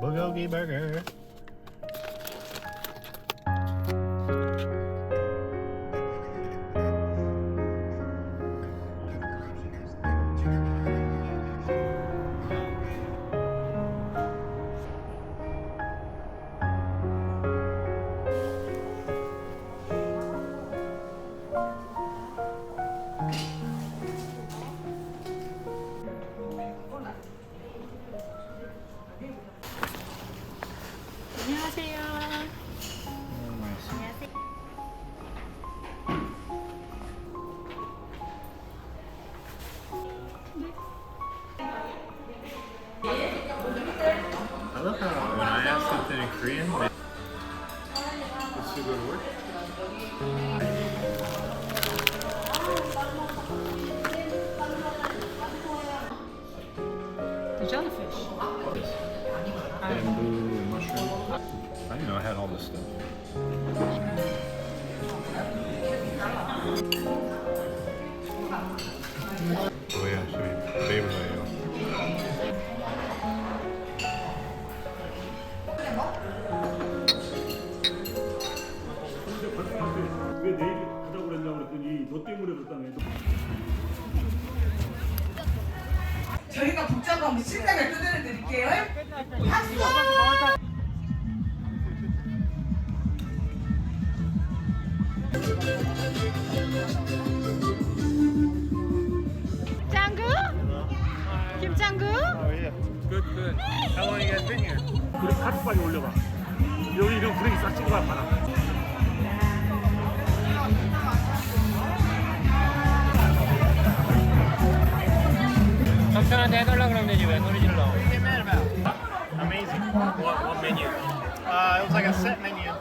Bulgogi burger. 안녕하세요. I love how when I ask something in Korean, it's a good word. The jellyfish. Bamboo and mushroom. I didn't know I had all this stuff. Oh yeah, should be favorite. 왜 내일 가자고 그랬냐고 그랬더니 너 때문에 그랬다며. 저희가 복잡하면 신나게 두드려 드릴게요. 박수! 짱구? 김짱구? Oh yeah. Good, good. How long you guys been here? 브레이크 아주 빨리 올려봐. 여기 이런 브레이크 싹 찍어봐 봐라. 삼촌한테 해달라 그러면 되지 왜 소리 질러? What are you getting mad about? Amazing. What menu? It was like a set menu.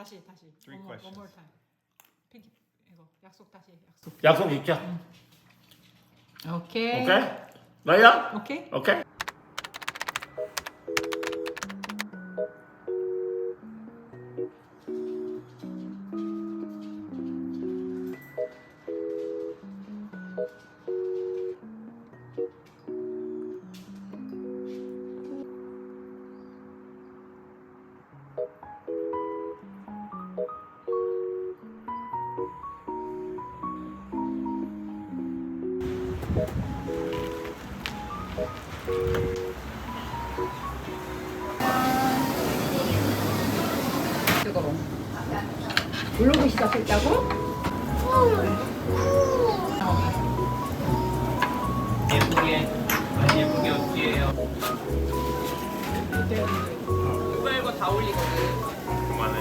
다시. Three One questions. more time. 핑키 이거 약속 다시 약속. 약속 지켜. 오케이. 오케이? 나야? 오케이. 오케이? 뜨거워. 블로그 시작했다고? 예쁘게 안 예쁘게 어떻게 해요? 이거 이거 다 올리거든. 그만해.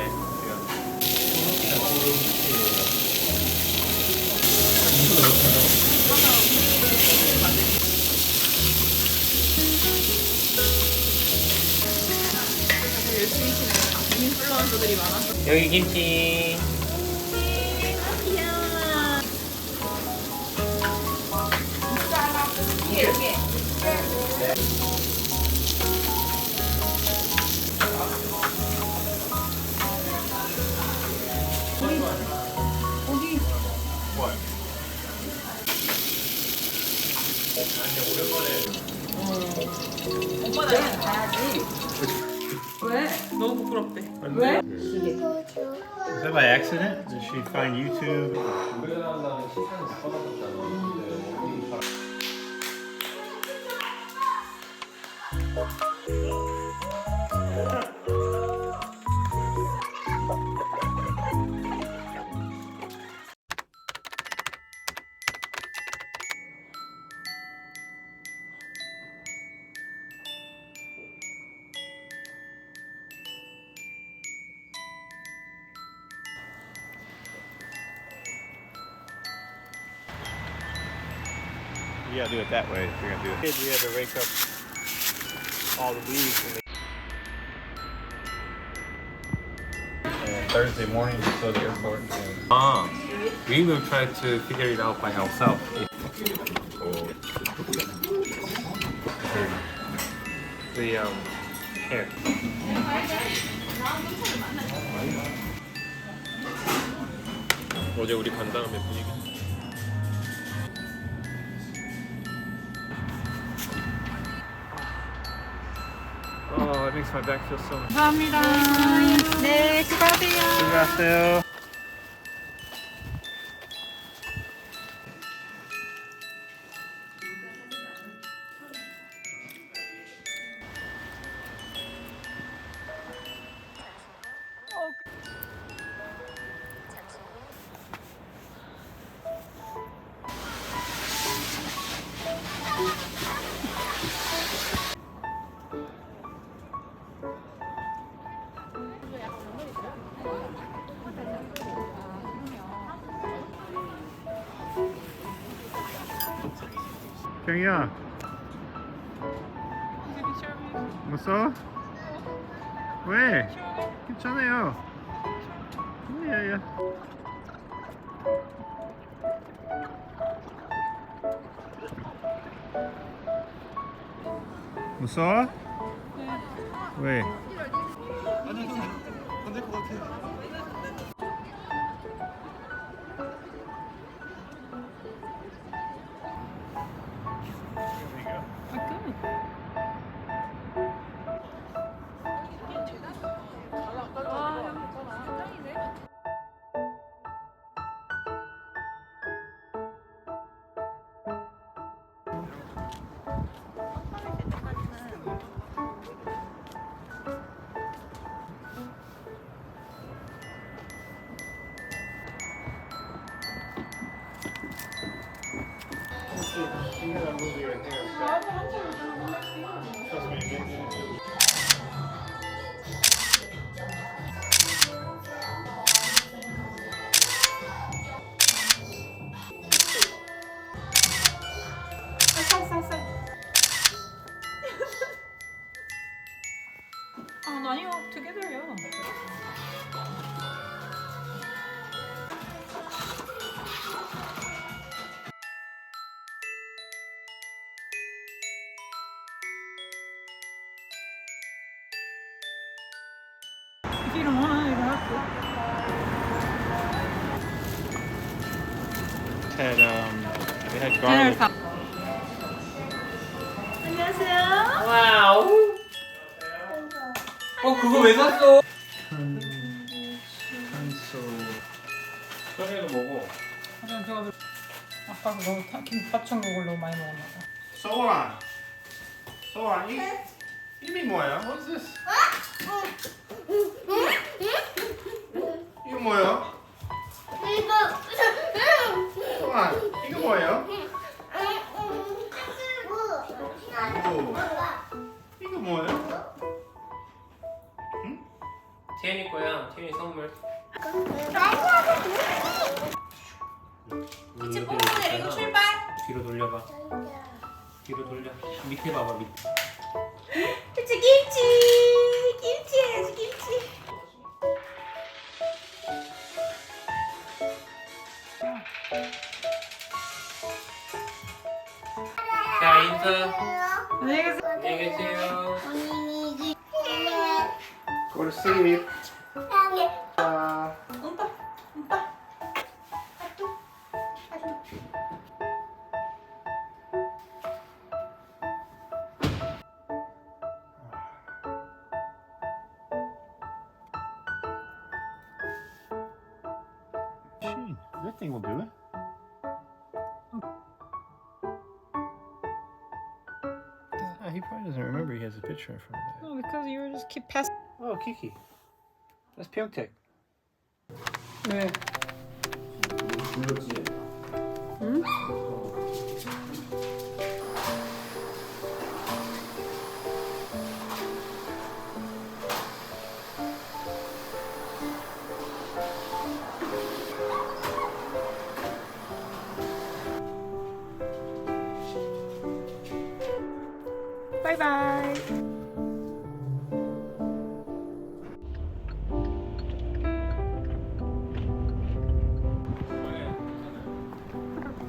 열심히 치는 인플루언서들이 많아서. 여기 김치. What? 오빠 나랑 가야지. 왜? 너무 부끄럽대. 왜? Is that by accident? Did she find YouTube? You gotta do it that way if you're gonna do it. We had to rake up all the leaves. And Thursday morning, just go to the airport. We will try to figure it out by ourselves. The hair. 어제 우리 간 다음에 분위기. Oh, it makes my back feel so much. 감사합니다. 네, 수고하세요. 수고하세요. 경이야, 무서워? 왜? 괜찮아요. 야야. 무서워? 왜? 안될 것 같아. 아니요, together요. If you don't want to, you don't have to. We had garlic. 안녕하세요. 와우. 그거 왜 샀어? 현이도 먹어. 제가 아까 너무 김밥천국을 너무 많이 먹었나 봐. 소원. 소원 이름이 뭐야? What's this? 이거 뭐야? 소원 이거 뭐예요? 이거 뭐예요? 태연이 거야. 태연이 선물. 이제 뽀뽀 내리고 출발. 뒤로 돌려봐. 뒤로 돌려. 밑에 봐봐 밑에. 그치 김치. 김치 해야지 김치. 자 인사. 안녕히 계세요. 안녕히 계세요. Go to sleep. That thing will do it. He probably doesn't remember he has a picture in front of that. No, because you just keep passing. Oh, Kiki. That's Pyeongtaek. 왜? 바이바이.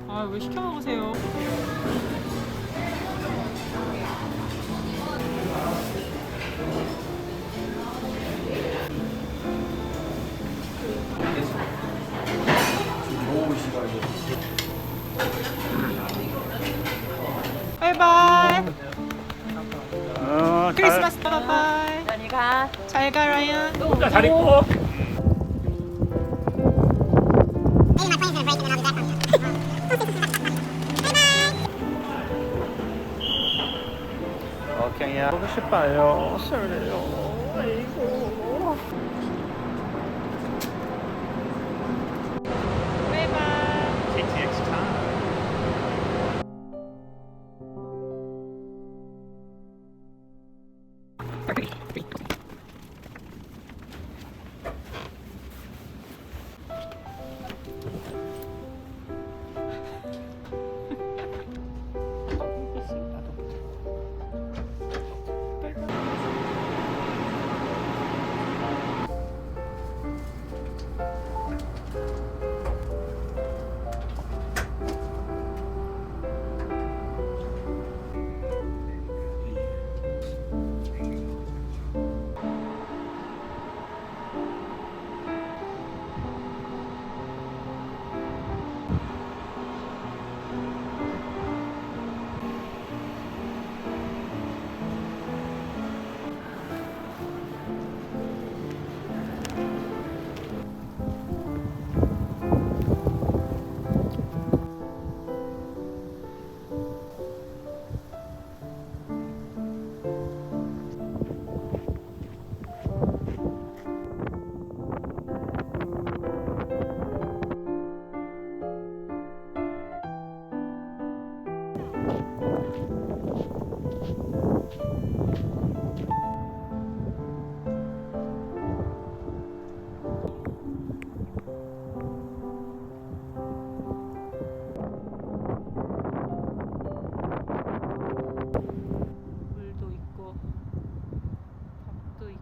아, 왜 시켜 먹으세요? 바이바이. 어, 크리스마스 바이바이. 연이 가. 잘 가, 라이언. 혼자 잘 있고. 오케이야. 보고 싶어요. 설레요. 아이고. 바이바이. KTX time. 물도 있고 밥도 있고.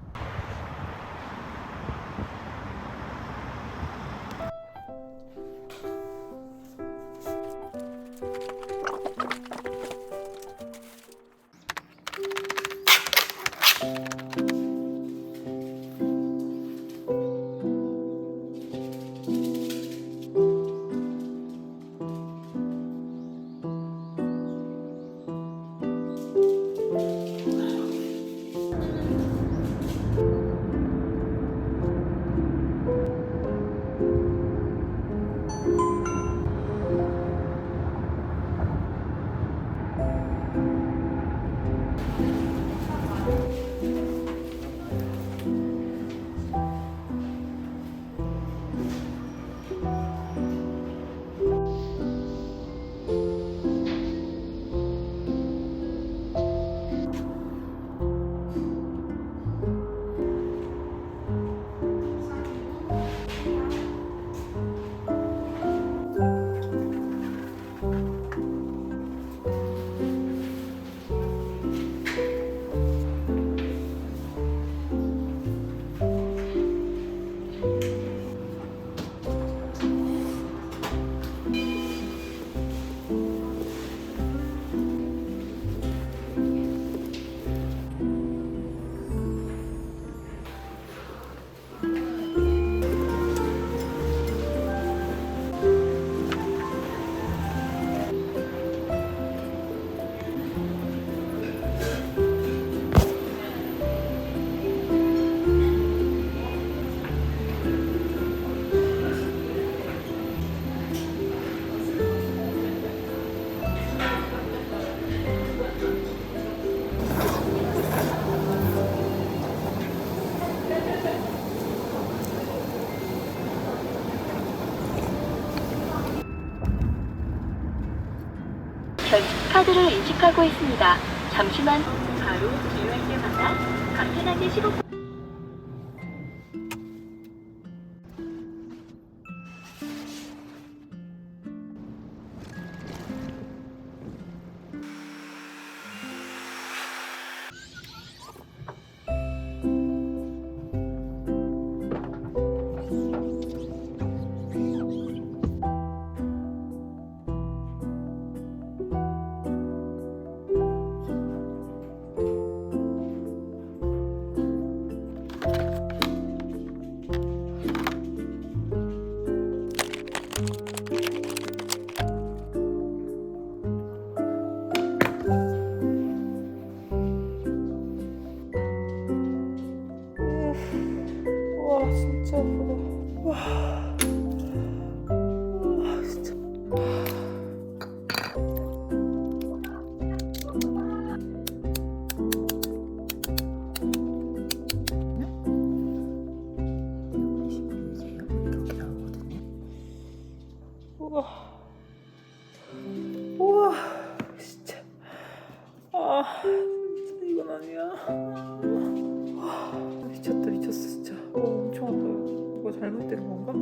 카드를 인식하고 있습니다. 잠시만. 바로 기회할 때마다 간편하게 15분. 우와. 우와, 진짜. 아, 진짜 이건 아니야. 와, 미쳤다, 미쳤어, 진짜. 엄청 아파요. 이거 잘못된 건가?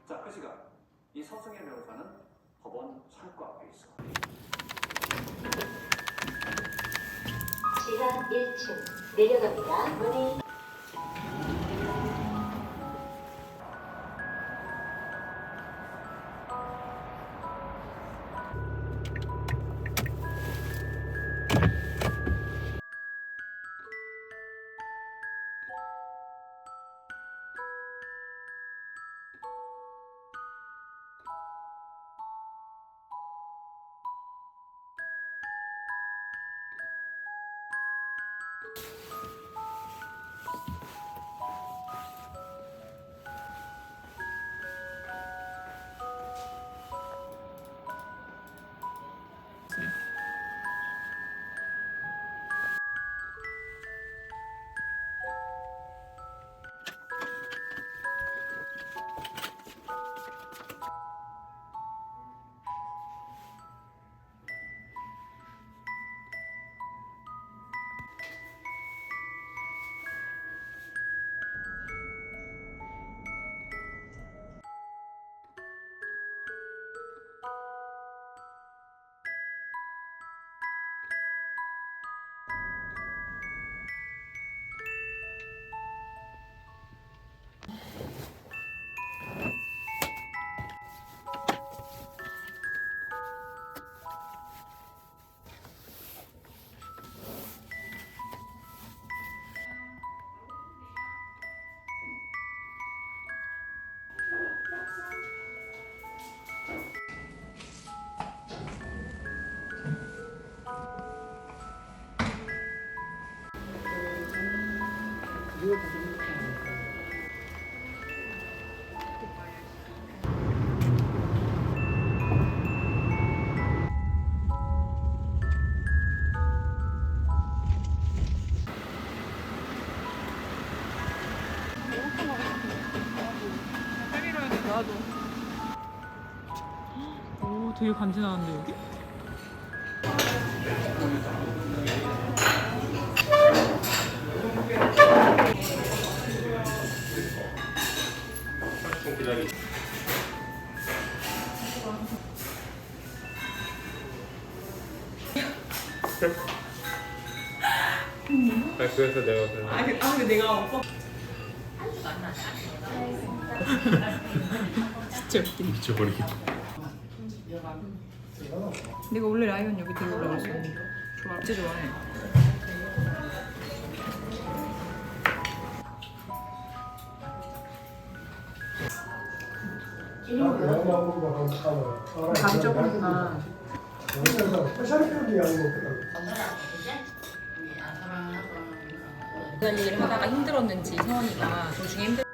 자, 그 시간 이 서승혜 변호사는 법원 창구 앞에 있어. 지하 1층 내려갑니다. 문이 나도. 오, 되게 간지나는데 여기? 그래서 내가 근데 내가 오빠 진짜 웃기네. 미쳐버리겠다. 내가 원래 라이언 여기 데리고 올라갔어. 좋아, 진짜 좋아해. 감이 적구나. 그런 얘기를 하다가 힘들었는지 서원이가 도중에